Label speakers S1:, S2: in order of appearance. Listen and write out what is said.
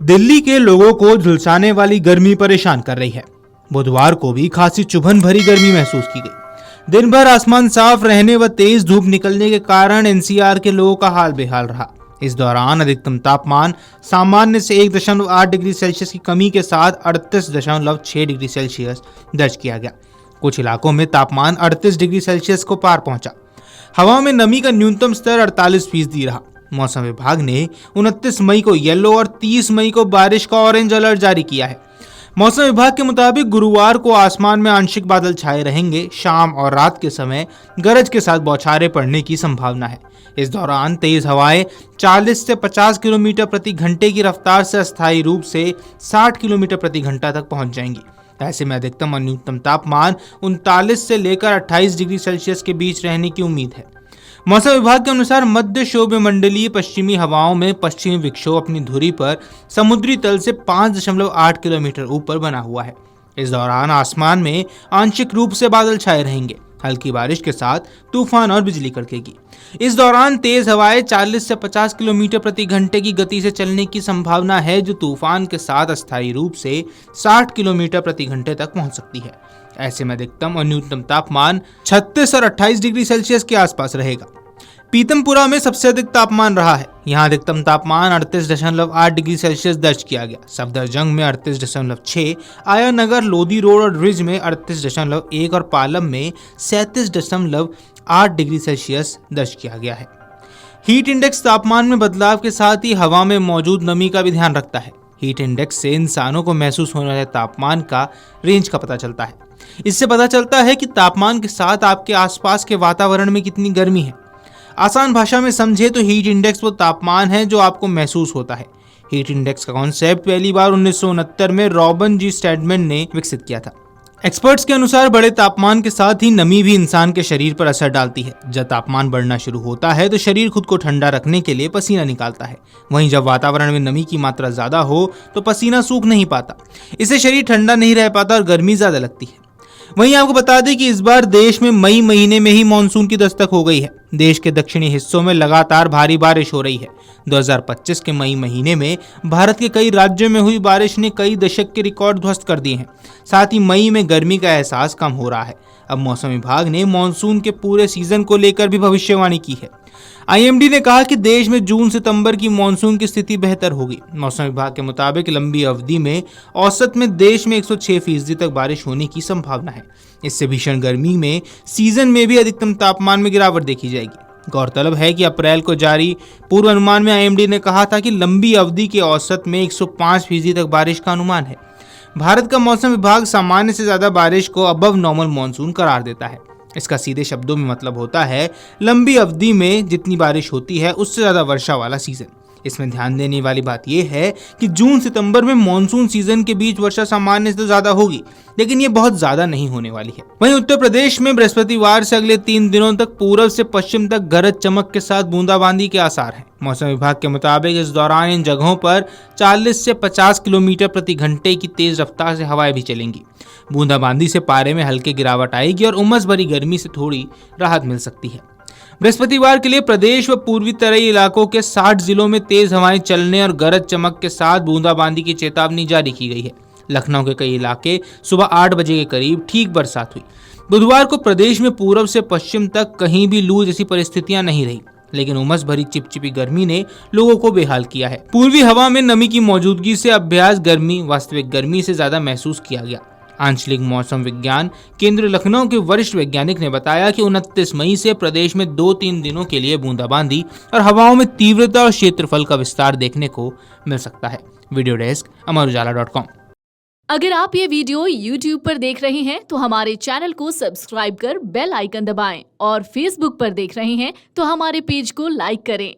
S1: दिल्ली के लोगों को झुलसाने वाली गर्मी परेशान कर रही है। बुधवार को भी खासी चुभन भरी गर्मी महसूस की गई। दिन भर आसमान साफ रहने व तेज धूप निकलने के कारण एनसीआर के लोगों का हाल बेहाल रहा। इस दौरान अधिकतम तापमान सामान्य से 1.8 डिग्री सेल्सियस की कमी के साथ 38.6 डिग्री सेल्सियस दर्ज किया गया। कुछ इलाकों में तापमान 38 डिग्री सेल्सियस को पार पहुंचा। हवा में नमी का न्यूनतम स्तर 48% रहा। मौसम विभाग ने 29 मई को येलो और 30 मई को बारिश का ऑरेंज अलर्ट जारी किया है। मौसम विभाग के मुताबिक गुरुवार को आसमान में आंशिक बादल छाए रहेंगे। शाम और रात के समय गरज के साथ बौछारें पड़ने की संभावना है। इस दौरान तेज हवाएं 40 से 50 किलोमीटर प्रति घंटे की रफ्तार से अस्थायी रूप से 60 किलोमीटर प्रति घंटा तक पहुंच जाएंगी। ऐसे में अधिकतम और न्यूनतम तापमान 39 से लेकर 28 डिग्री सेल्सियस के बीच रहने की उम्मीद है। मौसम विभाग के अनुसार मध्य क्षोभ मंडलीय पश्चिमी हवाओं में पश्चिमी विक्षोभ अपनी धुरी पर समुद्री तल से 5.8 किलोमीटर ऊपर बना हुआ है। इस दौरान आसमान में आंशिक रूप से बादल छाए रहेंगे। हल्की बारिश के साथ तूफान और बिजली कड़केगी। इस दौरान तेज हवाएं 40 से 50 किलोमीटर प्रति घंटे की गति से चलने की संभावना है, जो तूफान के साथ अस्थायी रूप से 60 किलोमीटर प्रति घंटे तक पहुंच सकती है। ऐसे में अधिकतम और न्यूनतम तापमान 36 और 28 डिग्री सेल्सियस के आसपास रहेगा। पीतमपुरा में सबसे अधिक तापमान रहा है। यहाँ अधिकतम तापमान 38.8 डिग्री सेल्सियस दर्ज किया गया। सफदरजंग में 38.6, आया नगर, लोधी रोड और रिज में 38.1 और पालम में 37.8 डिग्री सेल्सियस दर्ज किया गया है। हीट इंडेक्स तापमान में बदलाव के साथ ही हवा में मौजूद नमी का भी ध्यान रखता है। हीट इंडेक्स से इंसानों को महसूस होने वाले तापमान का रेंज का पता चलता है। इससे पता चलता है कि तापमान के साथ आपके आसपास के वातावरण में कितनी गर्मी है। आसान भाषा में समझे तो हीट इंडेक्स वो तापमान है जो आपको महसूस होता है। हीट इंडेक्स का कॉन्सेप्ट पहली बार 1969 में रॉबर्ट जी स्टैडमैन ने विकसित किया था। एक्सपर्ट्स के अनुसार बड़े तापमान के साथ ही नमी भी इंसान के शरीर पर असर डालती है। जब तापमान बढ़ना शुरू होता है तो शरीर खुद को ठंडा रखने के लिए पसीना निकालता है। वहीं जब वातावरण में नमी की मात्रा ज्यादा हो तो पसीना सूख नहीं पाता। इससे शरीर ठंडा नहीं रह पाता और गर्मी ज्यादा लगती है। वहीं आपको बता दें कि इस बार देश में मई महीने में ही मानसून की दस्तक हो गई है। देश के दक्षिणी हिस्सों में लगातार भारी बारिश हो रही है। 2025 के मई महीने में भारत के कई राज्यों में हुई बारिश ने कई दशक के रिकॉर्ड ध्वस्त कर दिए हैं। साथ ही मई में गर्मी का एहसास कम हो रहा है। अब मौसम विभाग ने मानसून के पूरे सीजन को लेकर भी भविष्यवाणी की है। आईएमडी ने कहा कि देश में जून सितंबर की मानसून की स्थिति बेहतर होगी। मौसम विभाग के मुताबिक लंबी अवधि में औसत में देश में 106% तक बारिश होने की संभावना है। इससे भीषण गर्मी में सीजन में भी अधिकतम तापमान में गिरावट देखी जाएगी। गौरतलब है कि अप्रैल को जारी पूर्वानुमान में आईएमडी ने कहा था कि लंबी अवधि के औसत में 105% तक बारिश का अनुमान है। भारत का मौसम विभाग सामान्य से ज्यादा बारिश को अबव नॉर्मल मानसून करार देता है। इसका सीधे शब्दों में मतलब होता है लंबी अवधि में जितनी बारिश होती है उससे ज्यादा वर्षा वाला सीजन। इसमें ध्यान देने वाली बात यह है कि जून सितंबर में मानसून सीजन के बीच वर्षा सामान्य से तो ज्यादा होगी, लेकिन ये बहुत ज्यादा नहीं होने वाली है। वहीं उत्तर प्रदेश में बृहस्पतिवार से अगले 3 दिनों तक पूर्व से पश्चिम तक गरज चमक के साथ बूंदाबांदी के आसार हैं। मौसम विभाग के मुताबिक इस दौरान इन जगहों पर 40 से 50 किलोमीटर प्रति घंटे की तेज रफ्तार से हवाएं भी चलेंगी। बूंदाबांदी से पारे में हल्की गिरावट आएगी और उमस भरी गर्मी से थोड़ी राहत मिल सकती है। बृहस्पतिवार के लिए प्रदेश व पूर्वी तराई इलाकों के 60 जिलों में तेज हवाएं चलने और गरज चमक के साथ बूंदाबांदी की चेतावनी जारी की गई है। लखनऊ के कई इलाके सुबह 8 बजे के करीब ठीक बरसात हुई। बुधवार को प्रदेश में पूर्व से पश्चिम तक कहीं भी लू जैसी परिस्थितियां नहीं रही, लेकिन उमस भरी चिपचिपी गर्मी ने लोगों को बेहाल किया है। पूर्वी हवा में नमी की मौजूदगी से अभ्यास गर्मी वास्तविक गर्मी से ज्यादा महसूस किया गया। आंचलिक मौसम विज्ञान केंद्र लखनऊ के वरिष्ठ वैज्ञानिक ने बताया कि 29 मई से प्रदेश में 2-3 दिनों के लिए बूंदाबांदी और हवाओं में तीव्रता और क्षेत्रफल का विस्तार देखने को मिल सकता है। वीडियो डेस्क अमरुजाला.com।
S2: अगर आप ये वीडियो YouTube पर देख रहे हैं तो हमारे चैनल को सब्सक्राइब कर बेल आइकन दबाएं और Facebook पर देख रहे हैं तो हमारे पेज को लाइक करें।